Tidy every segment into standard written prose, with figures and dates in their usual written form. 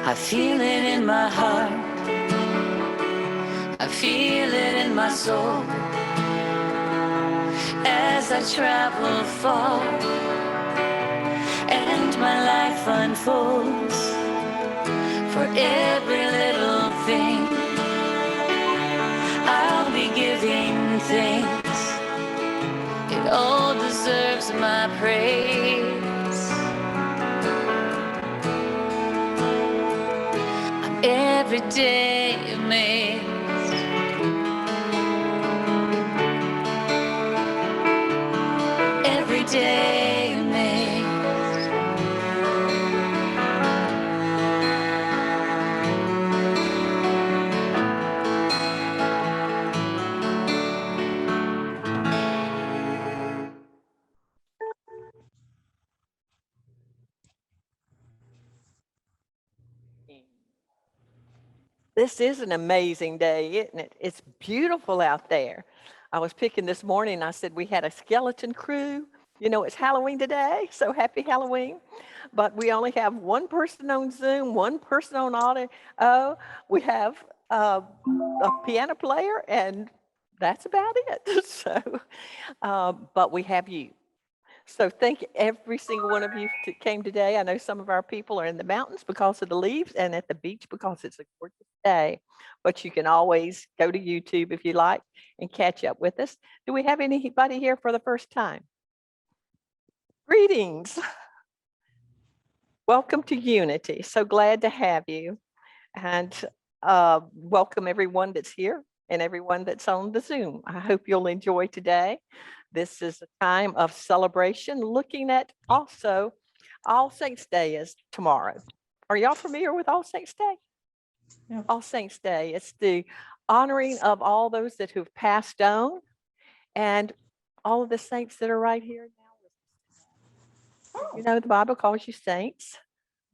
I feel it in my heart, I feel it in my soul, as I travel far and my life unfolds. For every little thing, I'll be giving thanks. It all deserves my praise. I'm every day amazed. Every day amazed. This is an amazing day, isn't it? It's beautiful out there. I was picking this morning, I said we had a skeleton crew. You know, it's Halloween today, so happy Halloween. But we only have one person on Zoom, one person on audio. Oh, we have a piano player, and that's about it. But we have you. So thank every single one of you that came today. I know some of our people are in the mountains because of the leaves and at the beach because it's a gorgeous day. But you can always go to YouTube if you like and catch up with us. Do we have anybody here for the first time? Greetings. Welcome to Unity. So glad to have you. And welcome everyone that's here and everyone that's on the Zoom. I hope you'll enjoy today. This is a time of celebration, looking at also All Saints Day is tomorrow. Are y'all familiar with All Saints Day? Yeah. All Saints Day. It's the honoring of all those that who've passed on and all of the saints that are right here now. You know, the Bible calls you saints.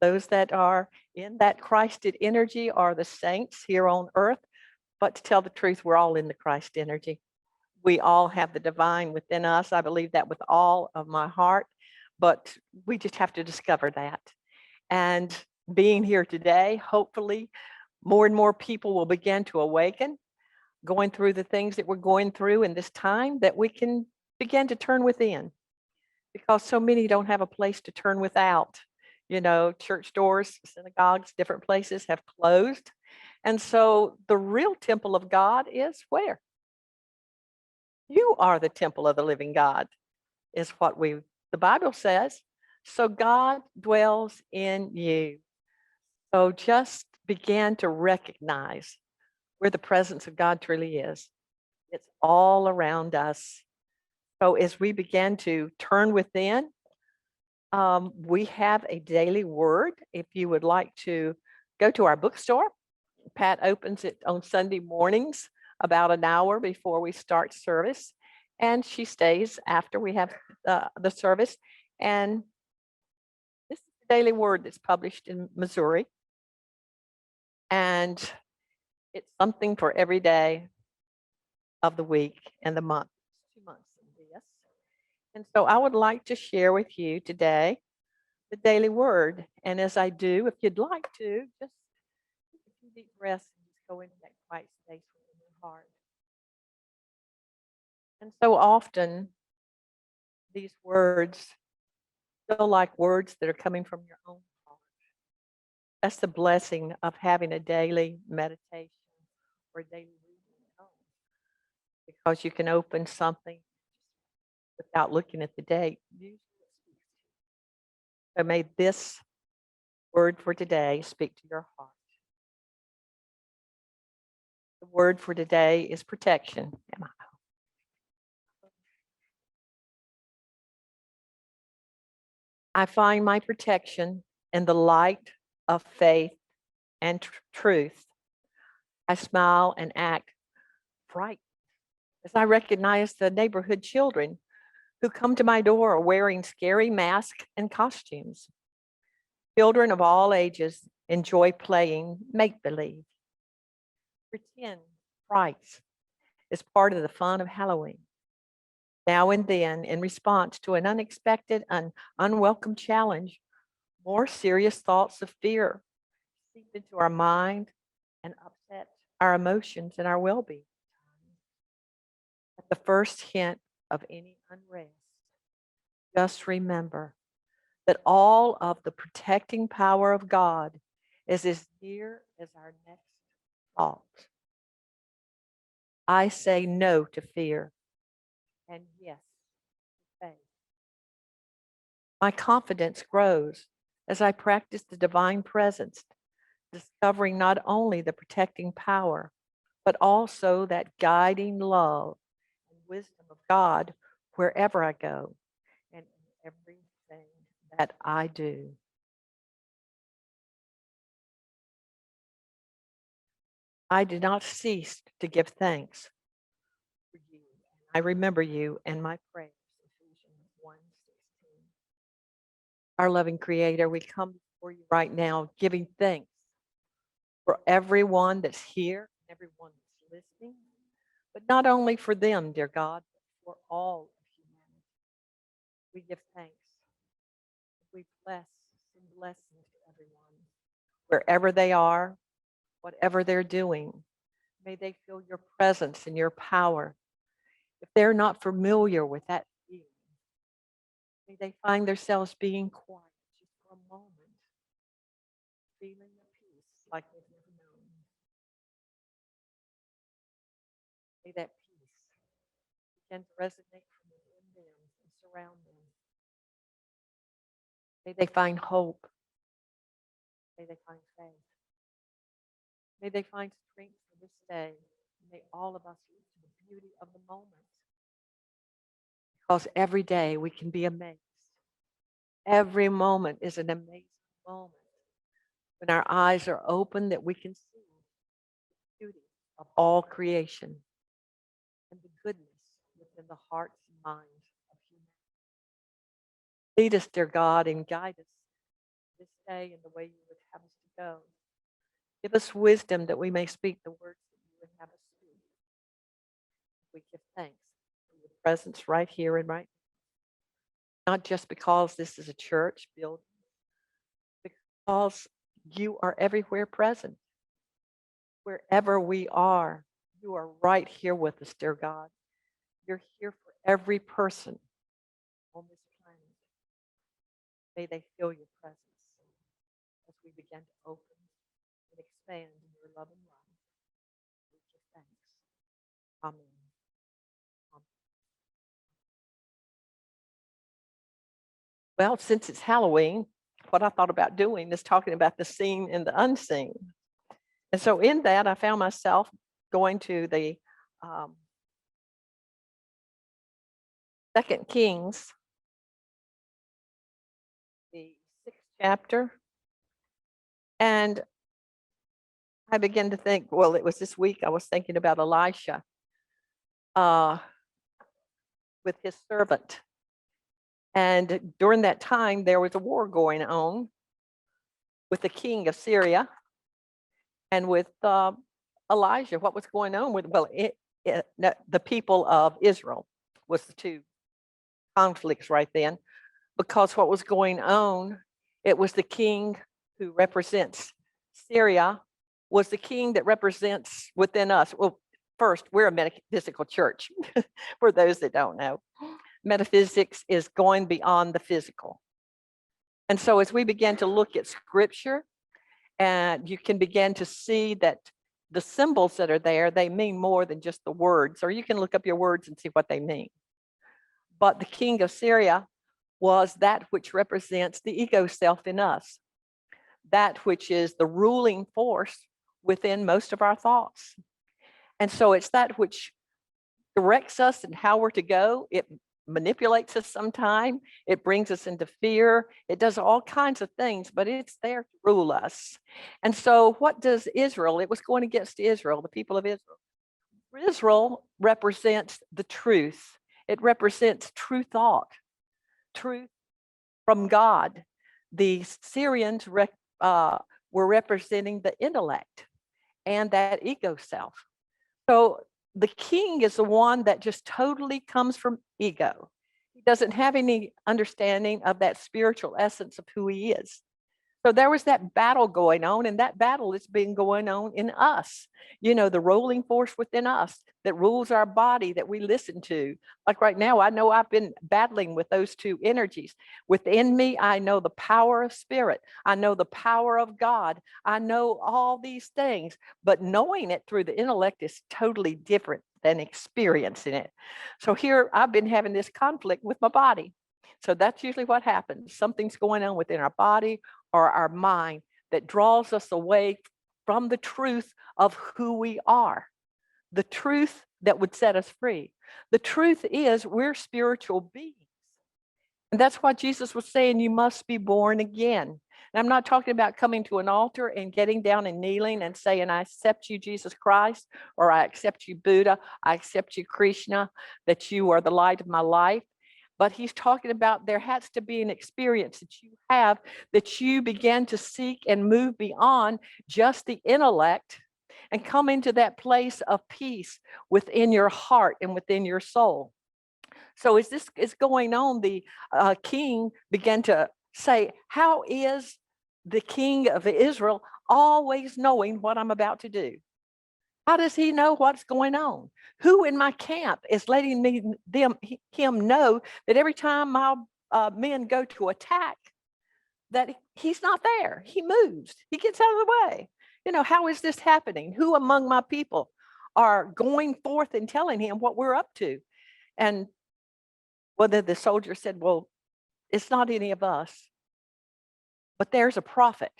Those that are in that Christed energy are the saints here on earth. But to tell the truth, we're all in the Christ energy. We all have the divine within us. I believe that with all of my heart, but we just have to discover that. And being here today, hopefully, more and more people will begin to awaken, going through the things that we're going through in this time, that we can begin to turn within, because so many don't have a place to turn without. You know, church doors, synagogues, different places have closed. And so the real temple of God is where? You are the temple of the living God, is what the Bible says. So God dwells in you. So just begin to recognize where the presence of God truly is. It's all around us. So as we begin to turn within, we have a daily word. If you would like to go to our bookstore, Pat opens it on Sunday mornings about an hour before we start service, and she stays after we have the service. And this is the daily word that's published in Missouri, and it's something for every day of the week and the month. 2 months in this. And so I would like to share with you today the daily word. And as I do, if you'd like to, just take a few deep breaths and just go into that quiet space within your heart. And so often, these words feel like words that are coming from your own heart. That's the blessing of having a daily meditation or a daily reading at home, because you can open something without looking at the date. So may this word for today speak to your heart. The word for today is protection. I find my protection in the light of faith and truth. I smile and act frightened as I recognize the neighborhood children who come to my door wearing scary masks and costumes. Children of all ages enjoy playing make-believe. Pretend frights is part of the fun of Halloween. Now and then, in response to an unexpected and unwelcome challenge, more serious thoughts of fear seep into our mind and upset our emotions and our well-being. At the first hint of any unrest, just remember that all of the protecting power of God is as near as our next thought. I say no to fear and yes to faith. My confidence grows as I practice the divine presence, discovering not only the protecting power, but also that guiding love and wisdom of God wherever I go and in everything that I do. I do not cease to give thanks for you. I remember you and my prayers. Ephesians 1:16. Our loving Creator, we come before you right now giving thanks for everyone that's here, everyone that's listening, but not only for them, dear God, but for all of humanity. We give thanks. We send blessings to everyone, wherever they are, whatever they're doing. May they feel your presence and your power. If they're not familiar with that feeling, may they find themselves being quiet just for a moment, feeling the peace like they've never known. May that peace begin to resonate from within them and surround them. May they find hope. May they find faith. May they find strength for this day. May all of us look to the beauty of the moment. Because every day we can be amazed. Every moment is an amazing moment when our eyes are open that we can see the beauty of all creation and the goodness within the hearts and minds of humanity. Lead us, dear God, and guide us this day in the way you would have us to go. Give us wisdom that we may speak the words that you would have us speak. We give thanks for your presence right here and right now. Not just because this is a church building, because you are everywhere present. Wherever we are, you are right here with us, dear God. You're here for every person on this planet. May they feel your presence as we begin to open and expand in your love and light. We give thanks. Amen. Well, since it's Halloween, what I thought about doing is talking about the seen and the unseen. And so in that, I found myself going to the 2 Kings, the 6th chapter. And I began to think, well, it was this week I was thinking about Elisha with his servant. And during that time, there was a war going on with the king of Syria and with Elijah. What was going on with, well, the people of Israel was the two conflicts right then, because what was going on, it was the king who represents Syria, was the king that represents within us. Well, first, we're a metaphysical church, for those that don't know. Metaphysics is going beyond the physical. And so as we begin to look at scripture, and you can begin to see that the symbols that are there, they mean more than just the words, or you can look up your words and see what they mean. But the king of Syria was that which represents the ego self in us, that which is the ruling force within most of our thoughts. And so it's that which directs us and how we're to go. It manipulates us sometime. It brings us into fear. It does all kinds of things, but it's there to rule us. And so what does Israel? It was going against Israel, the people of Israel. Israel represents the truth. It represents true thought, truth from God. The Syrians were representing the intellect and that ego self. So the king is the one that just totally comes from ego. He doesn't have any understanding of that spiritual essence of who he is. So there was that battle going on, and that battle has been going on in us. The rolling force within us that rules our body that we listen to. Like right now, I know I've been battling with those two energies. Within me, I know the power of spirit. I know the power of God. I know all these things, but knowing it through the intellect is totally different than experiencing it. So here I've been having this conflict with my body. So that's usually what happens. Something's going on within our body or our mind that draws us away from the truth of who we are, the truth that would set us free. The truth is we're spiritual beings. And that's why Jesus was saying you must be born again. And I'm not talking about coming to an altar and getting down and kneeling and saying, I accept you, Jesus Christ, or I accept you, Buddha, I accept you, Krishna, that you are the light of my life. But he's talking about there has to be an experience that you have that you begin to seek and move beyond just the intellect and come into that place of peace within your heart and within your soul. So as this is going on, the king began to say, how is the king of Israel always knowing what I'm about to do? How does he know what's going on? Who in my camp is letting him know that every time my men go to attack, that he's not there? He moves. He gets out of the way. How is this happening? Who among my people are going forth and telling him what we're up to? And whether the soldier said, well, it's not any of us, but there's a prophet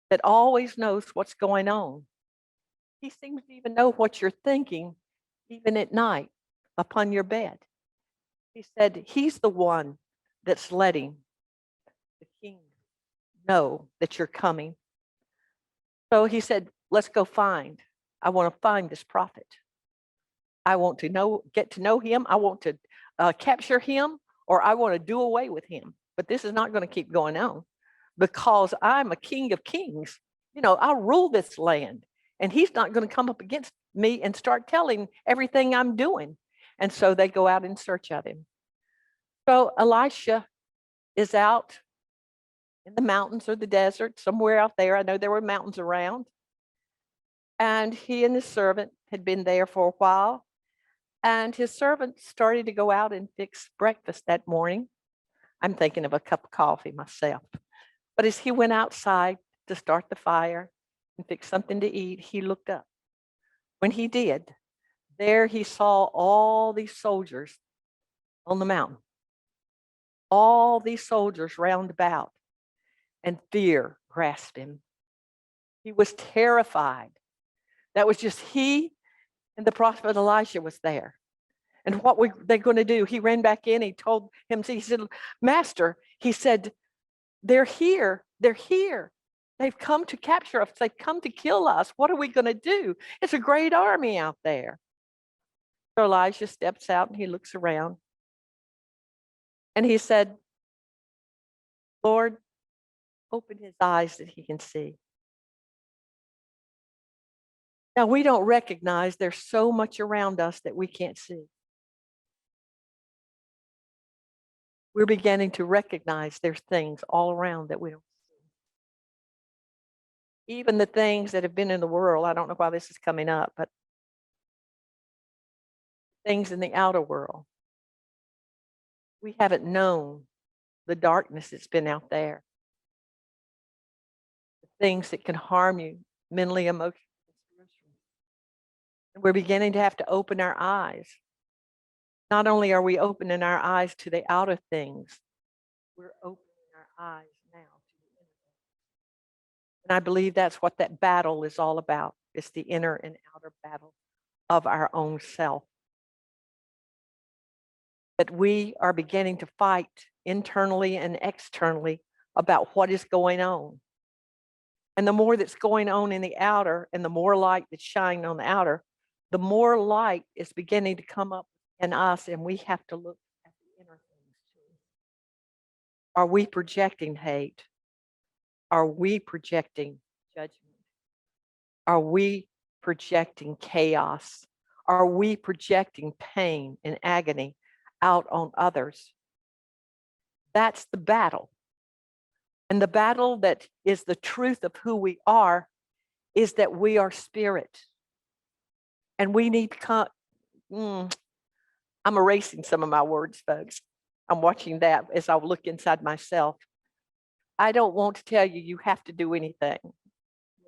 that always knows what's going on. He seems to even know what you're thinking, even at night upon your bed. He said, he's the one that's letting the king know that you're coming. So he said, let's go I want to find this prophet. I want to get to know him. I want to capture him, or I want to do away with him. But this is not going to keep going on because I'm a king of kings. I rule this land, and he's not going to come up against me and start telling everything I'm doing. And so they go out in search of him. So Elisha is out in the mountains or the desert, somewhere out there. I know there were mountains around. And he and his servant had been there for a while. And his servant started to go out and fix breakfast that morning. I'm thinking of a cup of coffee myself. But as he went outside to start the fire and fix something to eat, he looked up. When he did, there he saw all these soldiers on the mountain, all these soldiers round about, and fear grasped him. He was terrified. That was just he and the prophet Elisha was there. And what were they going to do? He ran back in. He told him, he said, Master, he said, they're here. They're here. They've come to capture us. They've come to kill us. What are we going to do? It's a great army out there. So Elijah steps out and he looks around. And he said, Lord, open his eyes that he can see. Now, we don't recognize there's so much around us that we can't see. We're beginning to recognize there's things all around that we don't see. Even the things that have been in the world, I don't know why this is coming up, but things in the outer world. We haven't known the darkness that's been out there. The things that can harm you mentally, emotionally, and spiritually. And we're beginning to have to open our eyes. Not only are we opening our eyes to the outer things, we're opening our eyes now to the inner things. And I believe that's what that battle is all about. It's the inner and outer battle of our own self. That we are beginning to fight internally and externally about what is going on. And the more that's going on in the outer and the more light that's shining on the outer, the more light is beginning to come up in us, and we have to look at the inner things too. Are we projecting hate? Are we projecting judgment? Are we projecting chaos? Are we projecting pain and agony out on others? That's the battle. And the battle that is the truth of who we are is that we are spirit. And we need to I'm erasing some of my words, folks. I'm watching that as I look inside myself. I don't want to tell you you have to do anything.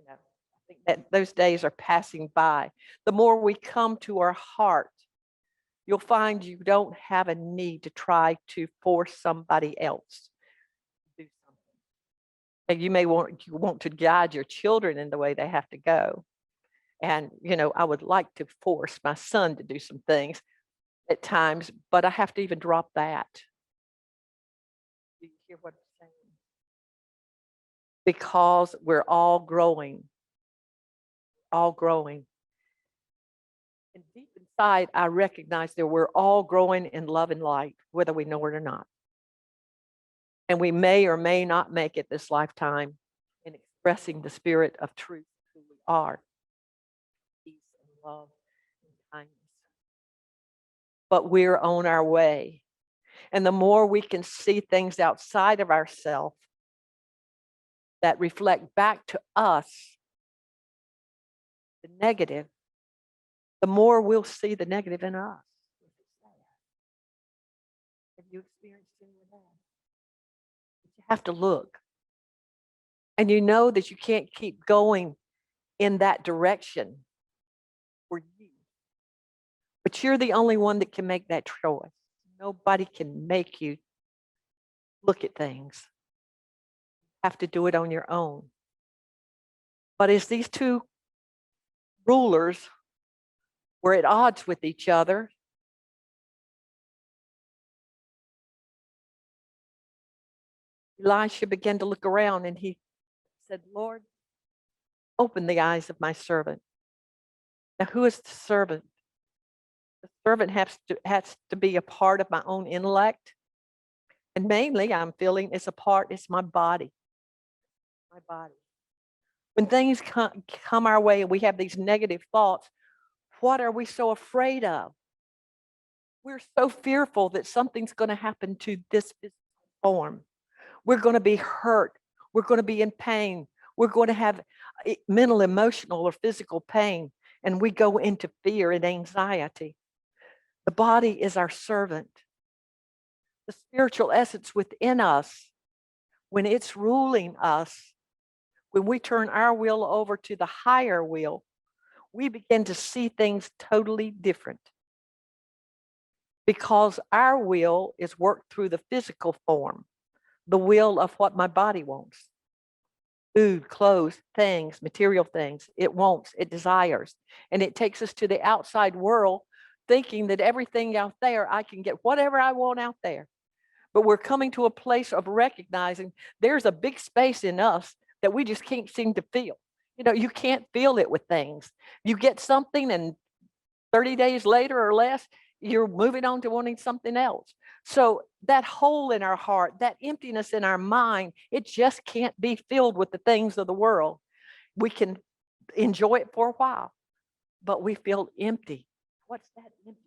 I think that those days are passing by. The more we come to our heart, you'll find you don't have a need to try to force somebody else to do something. And you may want to guide your children in the way they have to go. And, I would like to force my son to do some things at times, but I have to even drop that. Do you hear what I'm saying? Because we're all growing. All growing. And deep inside, I recognize that we're all growing in love and light, whether we know it or not. And we may or may not make it this lifetime in expressing the spirit of truth, who we are, peace and love and kindness. But we're on our way. And the more we can see things outside of ourselves that reflect back to us the negative, the more we'll see the negative in us. Have you experienced any of that? You have to look. And you know that you can't keep going in that direction for you. But you're the only one that can make that choice. Nobody can make you look at things. You have to do it on your own. But as these two rulers were at odds with each other, Elisha began to look around and he said, Lord, open the eyes of my servant. Now, who is the servant? The servant has to be a part of my own intellect. And mainly, I'm feeling it's my body. My body. When things come our way and we have these negative thoughts, what are we so afraid of? We're so fearful that something's going to happen to this physical form. We're going to be hurt. We're going to be in pain. We're going to have mental, emotional, or physical pain. And we go into fear and anxiety. The body is our servant. The spiritual essence within us, when it's ruling us, when we turn our will over to the higher will, we begin to see things totally different. Because our will is worked through the physical form, the will of what my body wants. Food, clothes, things, material things. It wants, it desires. And it takes us to the outside world thinking that everything out there, I can get whatever I want out there. But we're coming to a place of recognizing there's a big space in us that we just can't seem to feel. You can't feel it with things. You get something and 30 days later or less, you're moving on to wanting something else. So that hole in our heart, that emptiness in our mind, it just can't be filled with the things of the world. We can enjoy it for a while, but we feel empty. What's that emptiness?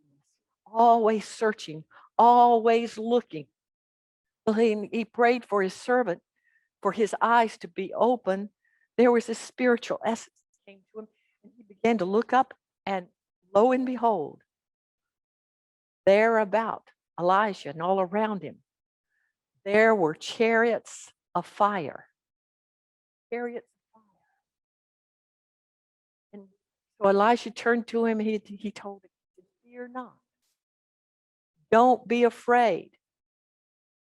Always searching, always looking. Well, he prayed for his servant, for his eyes to be open. There was a spiritual essence that came to him, and he began to look up, and lo and behold, there about Elijah and all around him, there were chariots of fire. Chariots of fire. And so Elisha turned to him, and he told him, fear not. Don't be afraid,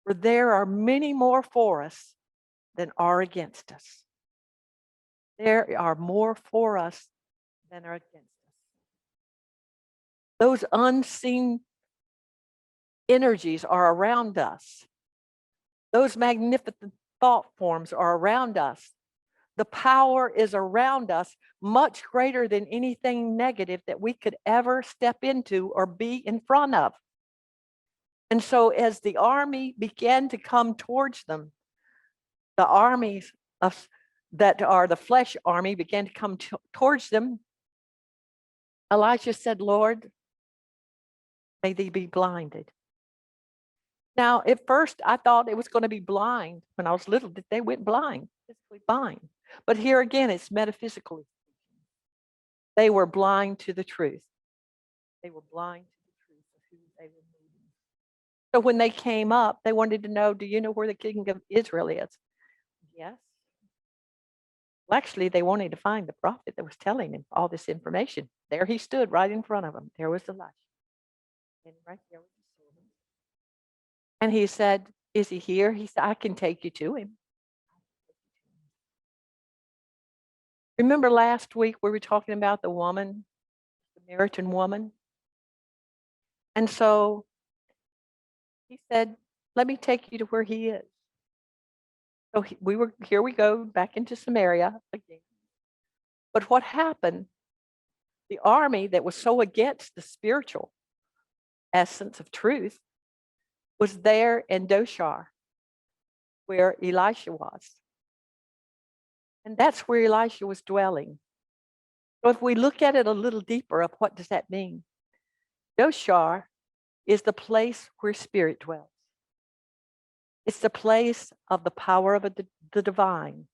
for there are many more for us than are against us. There are more for us than are against us. Those unseen energies are around us. Those magnificent thought forms are around us. The power is around us, much greater than anything negative that we could ever step into or be in front of. And so as the army began to come towards them, the armies that are the flesh army began to come towards them. Elijah said, Lord, may they be blinded. Now, at first, I thought it was going to be blind. When I was little, that they went blind, physically blind. But here again, it's metaphysically. They were blind to the truth. They were blind to the truth of who they were meeting. So when they came up, they wanted to know, do you know where the king of Israel is? Yes. Well, actually, they wanted to find the prophet that was telling them all this information. There he stood right in front of them. There was Elisha. And right there was the servant. And he said, is he here? He said, I can take you to him. Remember last week we were talking about the woman, the Samaritan woman? And so he said, let me take you to where he is. So here we go back into Samaria again. But what happened? The army that was so against the spiritual essence of truth was there in Doshar, where Elisha was. And that's where Elisha was dwelling. So if we look at it a little deeper of what does that mean? Doshar is the place where spirit dwells. It's the place of the power of the divine.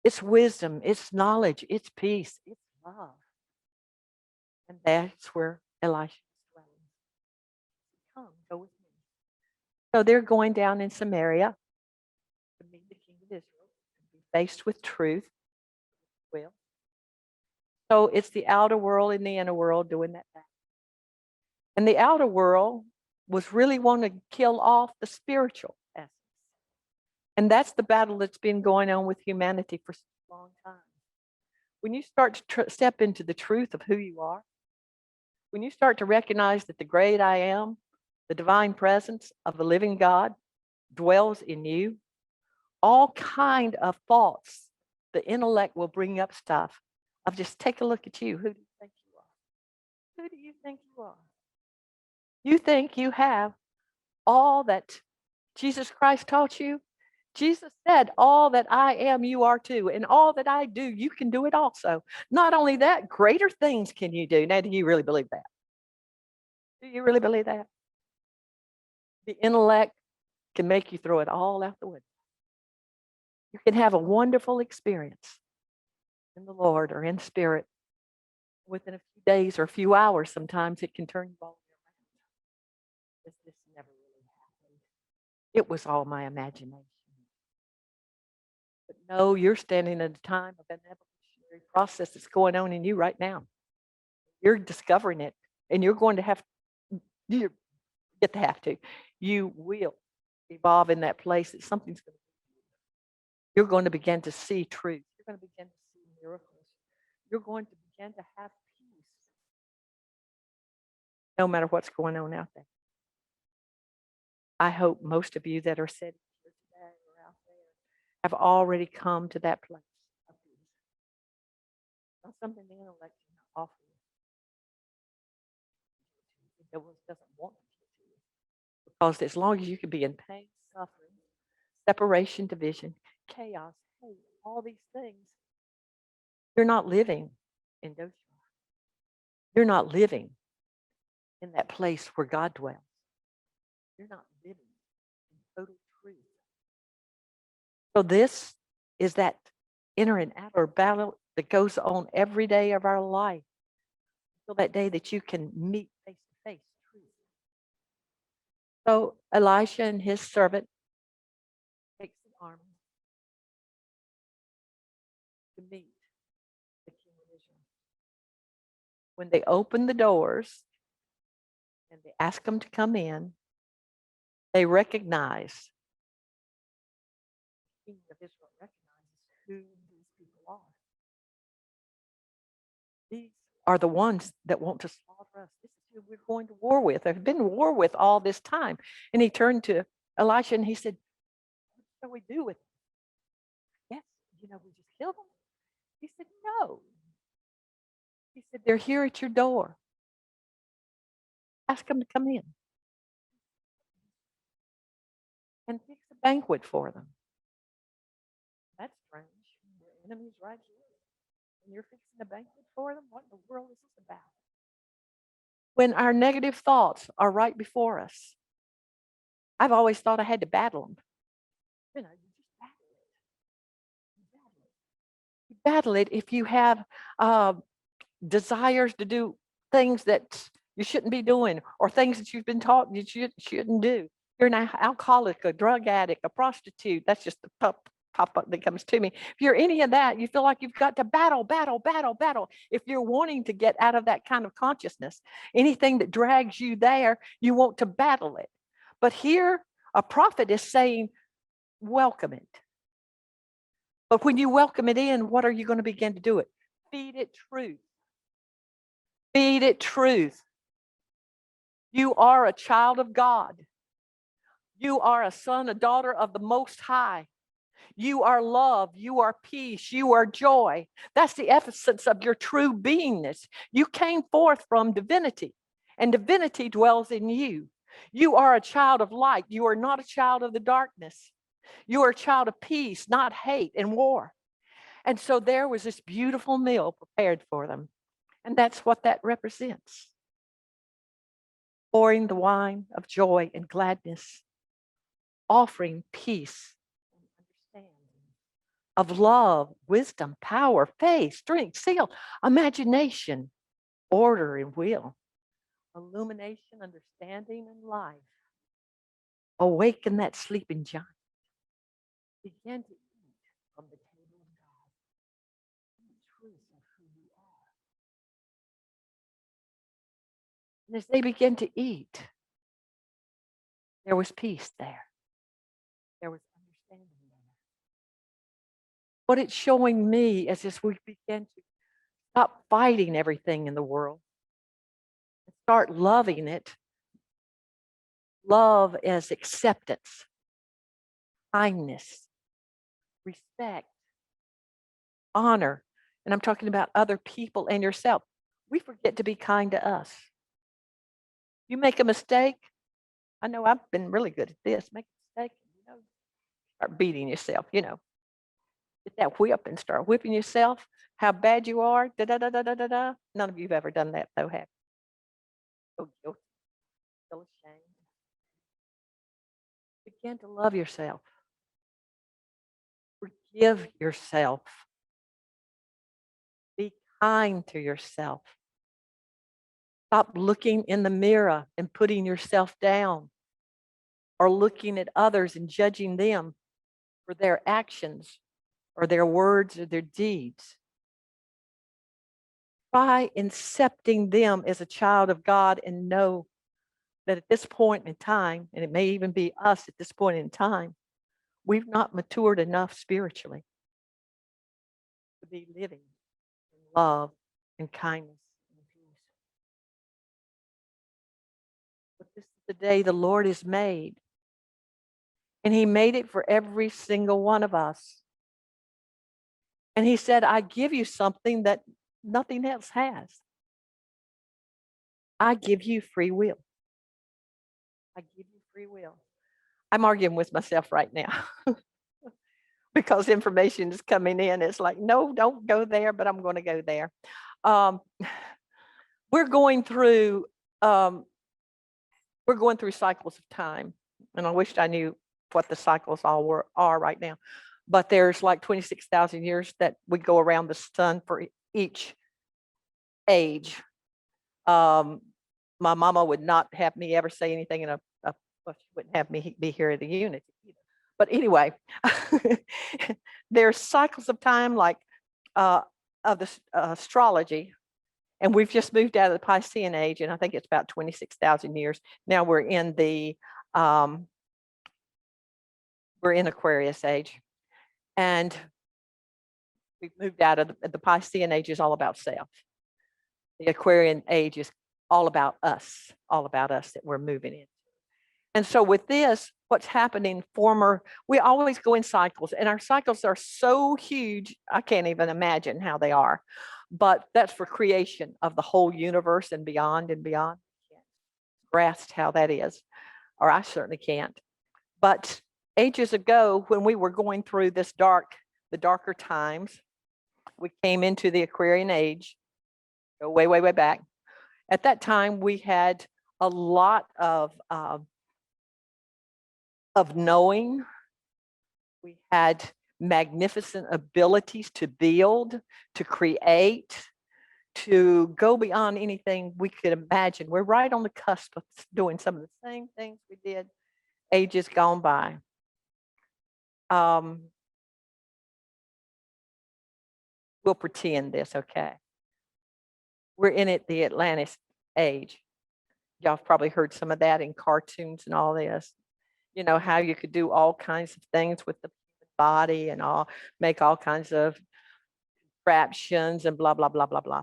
It's wisdom, it's knowledge, it's peace, it's love. And that's where Elisha is dwelling. Come, go with me. So they're going down in Samaria to meet the king of Israel, to be faced with truth. Well, so it's the outer world and the inner world doing that battle. And the outer world was really wanting to kill off the spiritual essence. And that's the battle that's been going on with humanity for such a long time. When you start to step into the truth of who you are, when you start to recognize that the great I am, the divine presence of the living God dwells in you, all kind of thoughts, the intellect will bring up stuff of just take a look at you. Who do you think you are? Who do you think you are? You think you have all that Jesus Christ taught you? Jesus said, all that I am, you are too. And all that I do, you can do it also. Not only that, greater things can you do. Now, do you really believe that? Do you really believe that? The intellect can make you throw it all out the window. You can have a wonderful experience in the Lord or in spirit within a few days or a few hours. Sometimes it can turn you all around. This never really happened. It was all my imagination. But no, you're standing at a time of an evolutionary process that's going on in you right now. You're discovering it, and you're going to have you get to have to. You will evolve in that place that something's going to. You're going to begin to see truth. You're going to begin to see miracles. You're going to begin to have peace, no matter what's going on out there. I hope most of you that are sitting here today or out there have already come to that place of peace. Not something the intellect can offer you. It doesn't want to give to you. Because as long as you can be in pain, suffering, separation, division, chaos, hate, all these things, you're not living in those. You're not living in that place where God dwells. You're not living in total truth. So this is that inner and outer battle that goes on every day of our life until that day that you can meet face to face truth. So Elisha and his servant takes the army to meet the king of Israel. When they open the doors and they ask them to come in, they recognize, the king of Israel recognizes who these people are. These are the ones that want to slaughter us. This is who we're going to war with. I've been in war with all this time. And he turned to Elisha and he said, what shall we do with them? Yes, we just kill them. He said, no. He said, they're here at your door. Ask them to come in and fix a banquet for them. That's strange. Your enemy's right here. And you're fixing a banquet for them? What in the world is this about? When our negative thoughts are right before us, I've always thought I had to battle them. You know, you just battle it. You battle it. You battle it if you have desires to do things that you shouldn't be doing, or things that you've been taught you shouldn't do. You're an alcoholic, a drug addict, a prostitute. That's just the pop up that comes to me. If you're any of that, you feel like you've got to battle, battle, battle, battle. If you're wanting to get out of that kind of consciousness, anything that drags you there, you want to battle it. But here, a prophet is saying, welcome it. But when you welcome it in, what are you going to begin to do it? Feed it truth. Feed it truth. You are a child of God. You are a son, a daughter of the Most High. You are love. You are peace. You are joy. That's the essence of your true beingness. You came forth from divinity, and divinity dwells in you. You are a child of light. You are not a child of the darkness. You are a child of peace, not hate and war. And so there was this beautiful meal prepared for them. And that's what that represents. Pouring the wine of joy and gladness, offering peace and understanding, of love, wisdom, power, faith, strength, zeal, imagination, order, and will, illumination, understanding, and life. Awaken that sleeping giant. Begin to eat from the table of God. The truth of who you are. And as they begin to eat, there was peace there. There was understanding there. What it's showing me is as we begin to stop fighting everything in the world and start loving it. Love as acceptance, kindness, respect, honor. And I'm talking about other people and yourself. We forget to be kind to us. You make a mistake. I know I've been really good at this. Make a mistake, start beating yourself, Get that whip and start whipping yourself. How bad you are. Da da da da da da da. None of you've ever done that, though, have you? So guilty, so ashamed. Begin to love yourself. Forgive yourself. Be kind to yourself. Stop looking in the mirror and putting yourself down, or looking at others and judging them for their actions or their words or their deeds. Try accepting them as a child of God, and know that at this point in time, and it may even be us at this point in time, we've not matured enough spiritually to be living in love and kindness and peace. But this is the day the Lord has made, and He made it for every single one of us. And He said, I give you something that nothing else has. I give you free will. I give you free will. I'm arguing with myself right now because information is coming in. It's like, no, don't go there, but I'm going to go there. We're going through cycles of time, and I wished I knew what the cycles are right now. But there's like 26,000 years that we go around the sun for each age. My mama would not have me ever say anything in well, she wouldn't have me be here at the unit either. But anyway, there's cycles of time like of the astrology, and we've just moved out of the Piscean age, and I think it's about 26,000 years. Now we're in Aquarius age, and we've moved out of the Piscean age is all about self. The Aquarian age is all about us that we're moving in. And so with this, what's happening, we always go in cycles, and our cycles are so huge, I can't even imagine how they are. But that's for creation of the whole universe and beyond and beyond. I can't grasp how that is, or I certainly can't. But ages ago, when we were going through the darker times, we came into the Aquarian age, go way, way, way back. At that time, we had a lot of of knowing. We had magnificent abilities to build, to create, to go beyond anything we could imagine. We're right on the cusp of doing some of the same things we did ages gone by. We'll pretend this, okay? We're in it, the Atlantis age. Y'all have probably heard some of that in cartoons and all this. You know, how you could do all kinds of things with the body and all, make all kinds of fractions and blah, blah, blah, blah, blah.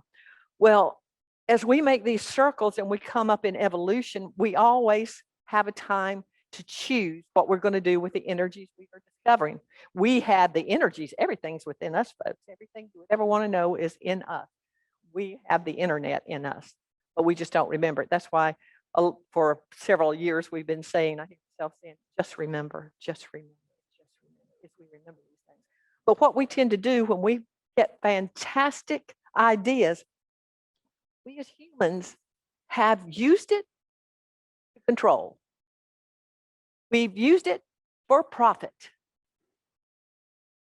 Well, as we make these circles and we come up in evolution, we always have a time to choose what we're going to do with the energies we are discovering. We have the energies, everything's within us, folks. Everything you would ever want to know is in us. We have the internet in us, but we just don't remember it. That's why for several years we've been saying, I hear myself saying, just remember, just remember, just remember, as we remember these things. But what we tend to do when we get fantastic ideas, we as humans have used it to control. We've used it for profit.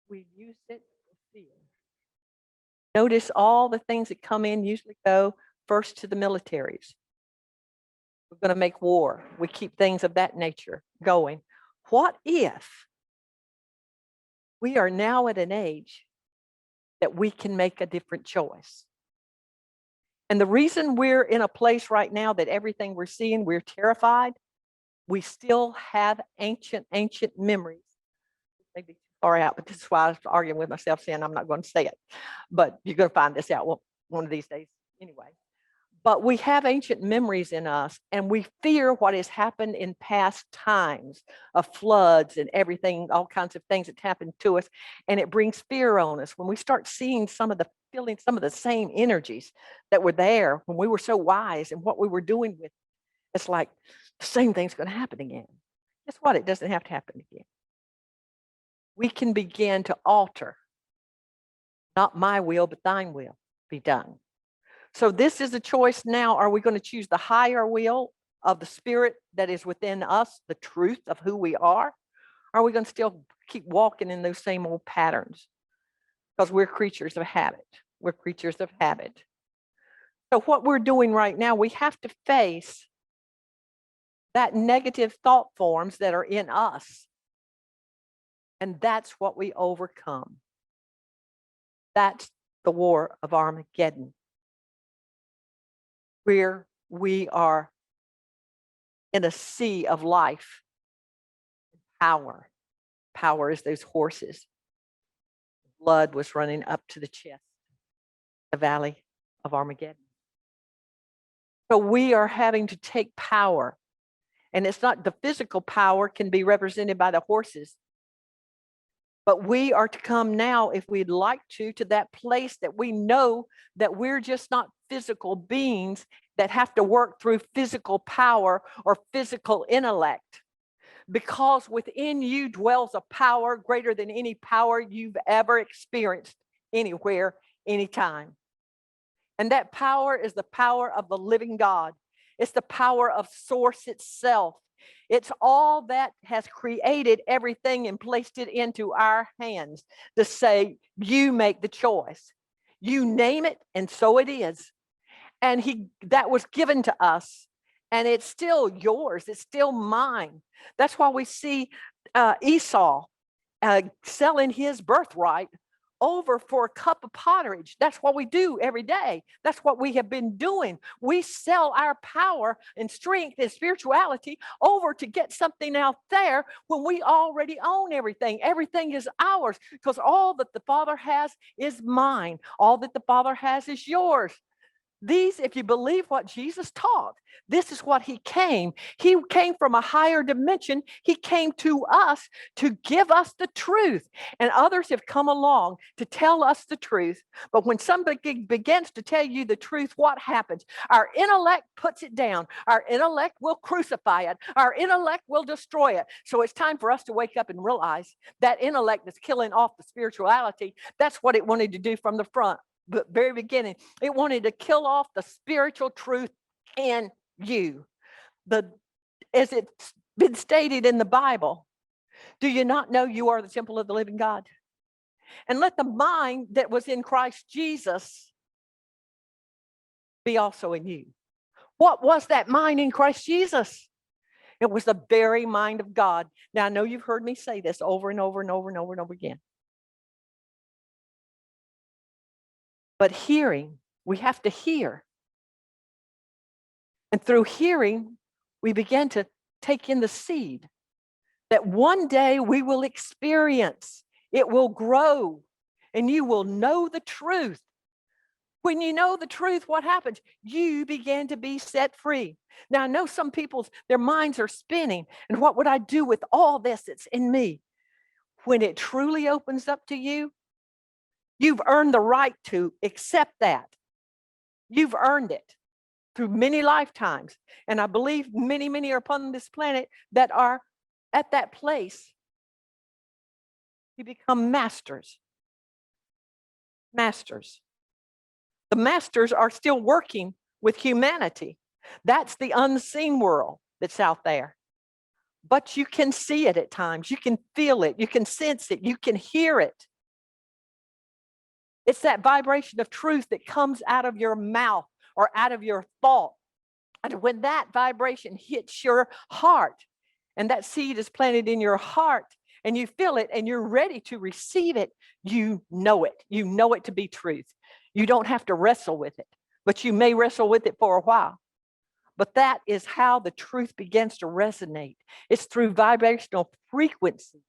We've used it for fear. Notice all the things that come in usually go first to the militaries. We're going to make war. We keep things of that nature going. What if we are now at an age that we can make a different choice? And the reason we're in a place right now that everything we're seeing, we're terrified, we still have ancient memories. Maybe too far out, but this is why I was arguing with myself saying I'm not going to say it. But you're going to find this out one of these days anyway. But we have ancient memories in us, and we fear what has happened in past times of floods and everything, all kinds of things that happened to us, and it brings fear on us. When we start seeing feeling some of the same energies that were there when we were so wise and what we were doing with, it's like the same thing's going to happen again. Guess what? It doesn't have to happen again. We can begin to alter, not my will, but thine will be done. So this is a choice now. Are we going to choose the higher will of the spirit that is within us, the truth of who we are? Or are we going to still keep walking in those same old patterns? Because we're creatures of habit. We're creatures of habit. So what we're doing right now, we have to face that negative thought forms that are in us. And that's what we overcome. That's the war of Armageddon, where we are in a sea of life. Power. Power is those horses. Blood was running up to the chest, the valley of Armageddon. So we are having to take power. And it's not the physical power can be represented by the horses. But we are to come now, if we'd like to that place that we know that we're just not physical beings that have to work through physical power or physical intellect. Because within you dwells a power greater than any power you've ever experienced anywhere, anytime. And that power is the power of the living God. It's the power of Source itself. It's all that has created everything and placed it into our hands to say, you make the choice. You name it, and so it is. And that was given to us, and it's still yours. It's still mine. That's why we see Esau selling his birthright over for a cup of pottage. That's what we do every day. That's what we have been doing. We sell our power and strength and spirituality over to get something out there when we already own everything. Everything is ours because all that the Father has is mine. All that the Father has is yours. These, if you believe what Jesus taught, this is what he came. He came from a higher dimension. He came to us to give us the truth. And others have come along to tell us the truth. But when somebody begins to tell you the truth, what happens? Our intellect puts it down. Our intellect will crucify it. Our intellect will destroy it. So it's time for us to wake up and realize that intellect is killing off the spirituality. That's what it wanted to do from the front. The very beginning, it wanted to kill off the spiritual truth in you. As it's been stated in the Bible, Do you not know you are the temple of the living God? And let the mind that was in Christ Jesus be also in you. What was that mind in Christ Jesus? It was the very mind of God. Now, I know you've heard me say this over and over and over and over and over again. But hearing, we have to hear. And through hearing, we begin to take in the seed that one day we will experience. It will grow, and you will know the truth. When you know the truth, what happens? You begin to be set free. Now, I know some people's, their minds are spinning. And what would I do with all this that's in me? When it truly opens up to you, you've earned the right to accept that. You've earned it through many lifetimes. And I believe many, many are upon this planet that are at that place. You become masters. Masters. The masters are still working with humanity. That's the unseen world that's out there. But you can see it at times. You can feel it. You can sense it. You can hear it. It's that vibration of truth that comes out of your mouth or out of your thought. And when that vibration hits your heart, and that seed is planted in your heart, and you feel it and you're ready to receive it, you know it. You know it to be truth. You don't have to wrestle with it, but you may wrestle with it for a while. But that is how the truth begins to resonate. It's through vibrational frequencies.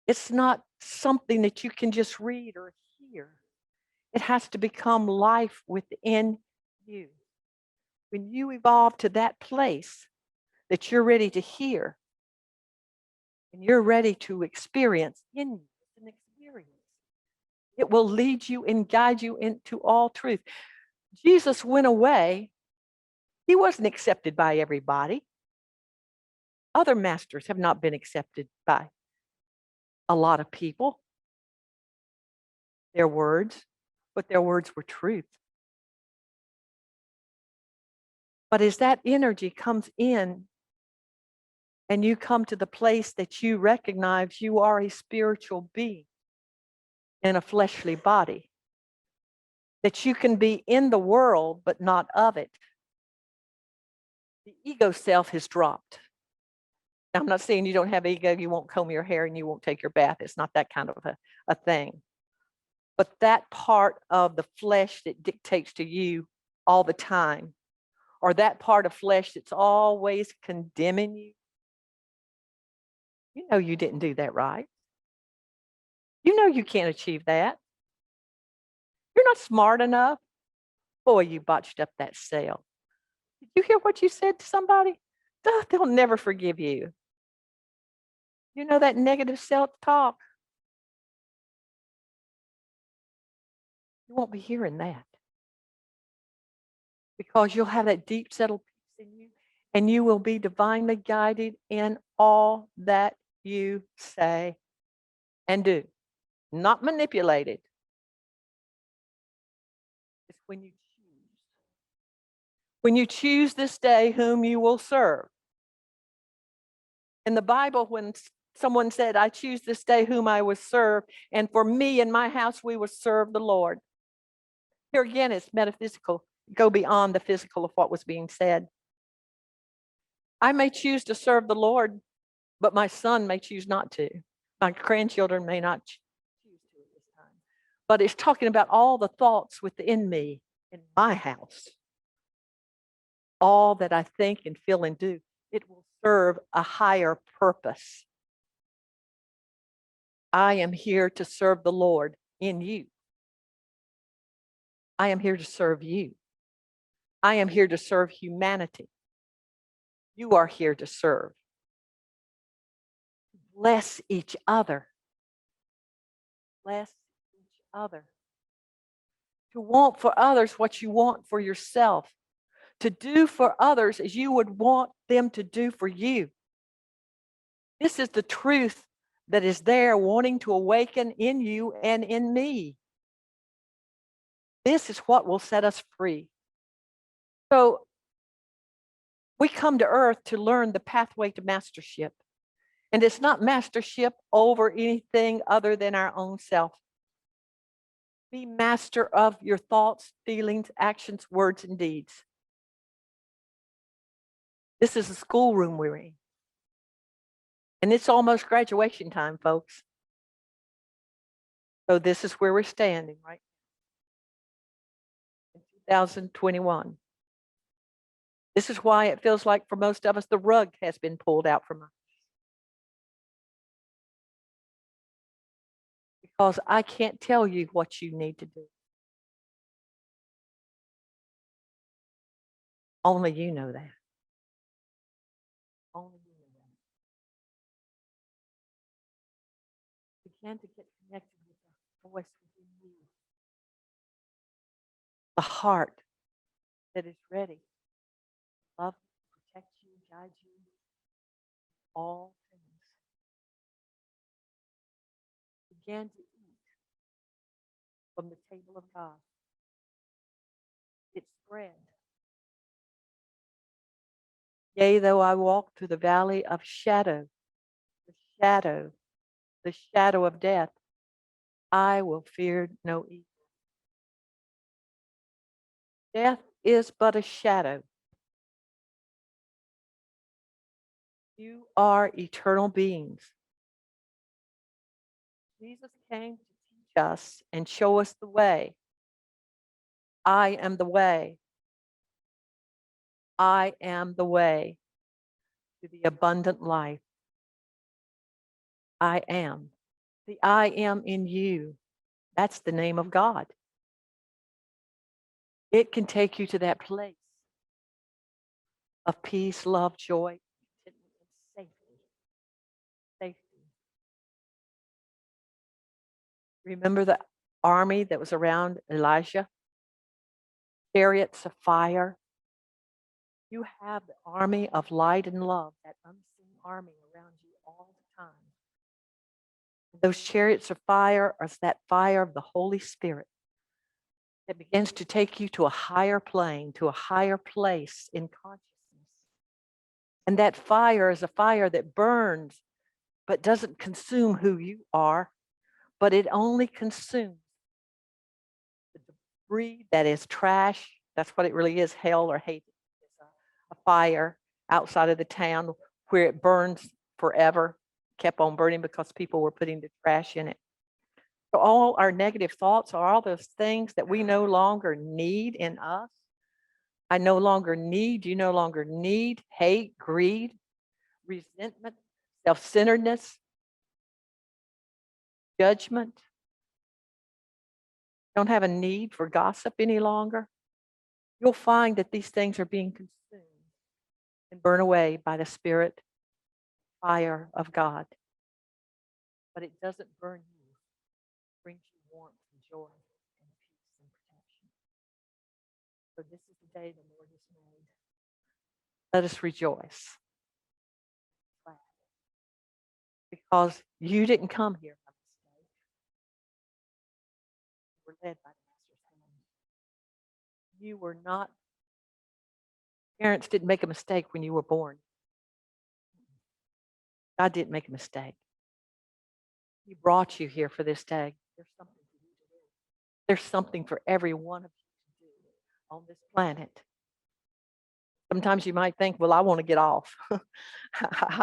It's not something that you can just read or hear. It has to become life within you. When you evolve to that place that you're ready to hear and you're ready to experience in you, an experience, it will lead you and guide you into all truth. Jesus went away. He wasn't accepted by everybody. Other masters have not been accepted by a lot of people. Their words, but their words were truth. But as that energy comes in and you come to the place that you recognize you are a spiritual being in a fleshly body, that you can be in the world but not of it, the ego self has dropped. Now, I'm not saying you don't have ego, you won't comb your hair and you won't take your bath. It's not that kind of a thing. But that part of the flesh that dictates to you all the time, or that part of flesh that's always condemning you, you know you didn't do that right. You know you can't achieve that. You're not smart enough. Boy, you botched up that sale. Did you hear what you said to somebody? They'll never forgive you. You know that negative self-talk. You won't be hearing that because you'll have that deep settled peace in you and you will be divinely guided in all that you say and do, not manipulated. It's when you choose. When you choose this day whom you will serve. In the Bible, when someone said, I choose this day whom I will serve, and for me and my house, we will serve the Lord. Here again, it's metaphysical. Go beyond the physical of what was being said. I may choose to serve the Lord, but my son may choose not to. My grandchildren may not choose to at this time. But it's talking about all the thoughts within me in my house. All that I think and feel and do, it will serve a higher purpose. I am here to serve the Lord in you. I am here to serve you. I am here to serve humanity. You are here to serve. Bless each other. Bless each other. To want for others what you want for yourself. To do for others as you would want them to do for you. This is the truth that is there wanting to awaken in you and in me. This is what will set us free. So we come to earth to learn the pathway to mastership. And it's not mastership over anything other than our own self. Be master of your thoughts, feelings, actions, words, and deeds. This is the schoolroom we're in. And it's almost graduation time, folks. So this is where we're standing, right? In 2021. This is why it feels like for most of us, the rug has been pulled out from us. Because I can't tell you what you need to do. Only you know that. Only you know that. Begin to get connected with the voice within you. The heart that is ready to love you, protect you, guide you, all things. Begin to eat from the table of God. It's bread. Yea, though I walk through the valley of shadow, the shadow, the shadow of death, I will fear no evil. Death is but a shadow. You are eternal beings. Jesus came to teach us and show us the way. I am the way. I am the way to the abundant life. I am. The I am in you. That's the name of God. It can take you to that place of peace, love, joy, contentment, and safety. Safety. Remember the army that was around Elijah? Chariots of fire. You have the army of light and love, that unseen army around you all the time. Those chariots of fire are that fire of the Holy Spirit that begins to take you to a higher plane, to a higher place in consciousness. And that fire is a fire that burns, but doesn't consume who you are, but it only consumes the debris that is trash. That's what it really is, hell or hate. It's a fire outside of the town where it burns forever, kept on burning because people were putting the trash in it. So all our negative thoughts are all those things that we no longer need in us. I no longer need, you no longer need hate, greed, resentment, self-centeredness, judgment. Don't have a need for gossip any longer. You'll find that these things are being consumed and burned away by the Spirit fire of God. But it doesn't burn you. It brings you warmth and joy and peace and protection. So this is the day the Lord has made. Let us rejoice. Because you didn't come here by mistake. You were led by the Master's hand. You were not, parents didn't make a mistake when you were born. God didn't make a mistake. He brought you here for this day. There's something for you to do. There's something for every one of you to do on this planet. Sometimes you might think, well, I want to get off.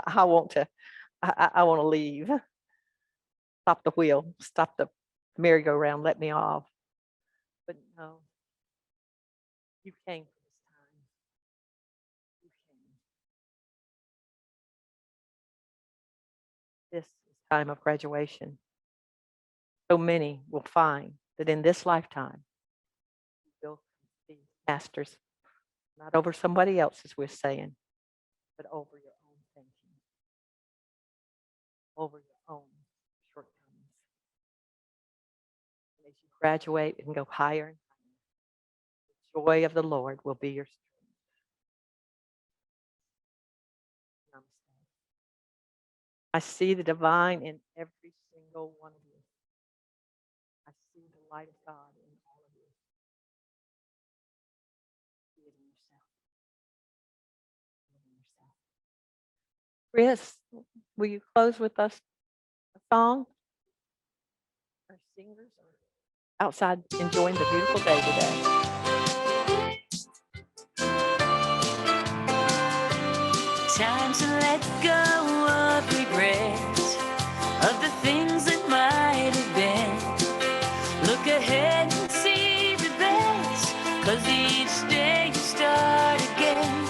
I want to leave. Stop the wheel, stop the merry-go-round, let me off. But no, you came for this time. You came. This is time of graduation. So many will find that in this lifetime, you'll be masters, not over somebody else, as we're saying, but over your own thinking, over your own shortcomings. And as you graduate and go higher and higher, the joy of the Lord will be your strength. Namaste. I see the divine in every single one of you. I see the light of God in all of you. See it in yourself. See it in yourself. Chris, will you close with us a song? Our singers are outside enjoying the beautiful day today. Time to let go of regrets, of the things that might have been. Look ahead and see the best, 'cause each day you start again.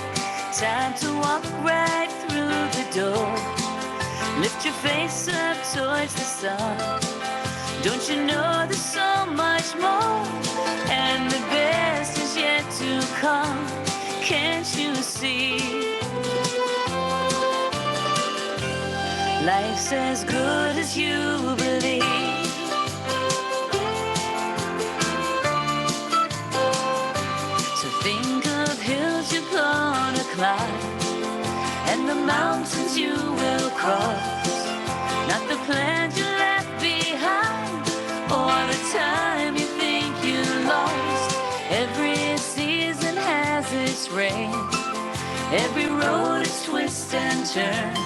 Time to walk right through the door. Lift your face up towards the sun. Don't you know there's so much more? And the best is yet to come. Can't you see? Life's as good as you believe. So think of hills you're gonna climb, and the mountains you will cross. Not the plans you left behind, or the time you think you lost. Every season has its rain, every road its twists and turns.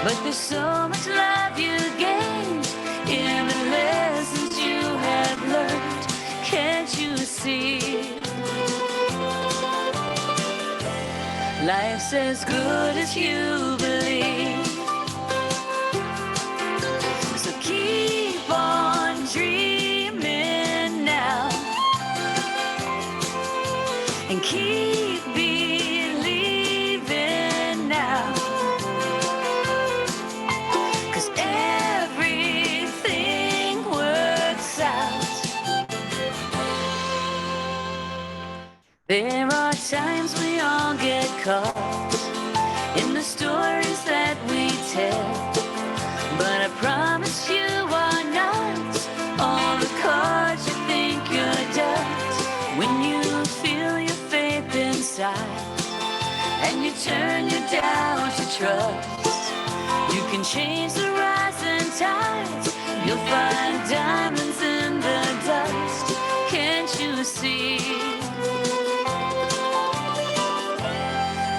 But there's so much love you gained in the lessons you have learned. Can't you see? Life's as good as you believe. So keep on dreaming now, and keep believing now. 'Cause everything works out. There are times we all get caught in the stories that we tell, but I promise you are not all the cards you think you're dealt. When you feel your faith inside and you turn your doubt to trust, you can change the rising tides. You'll find diamonds in the dust. Can't you see?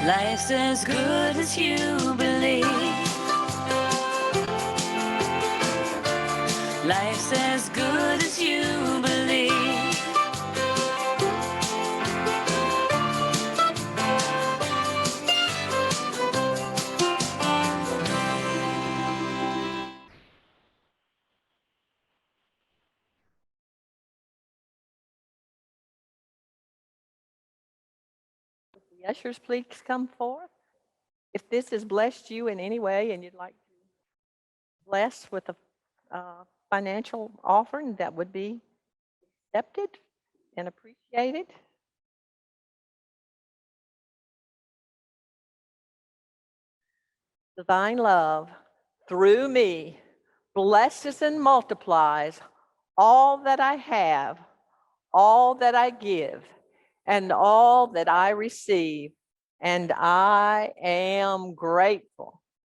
Life's as good as you believe. Life's as good as you believe. The ushers, please come forth. If this has blessed you in any way and you'd like to bless with a financial offering, that would be accepted and appreciated. Divine love through me blesses and multiplies all that I have, all that I give, and all that I receive. And I am grateful.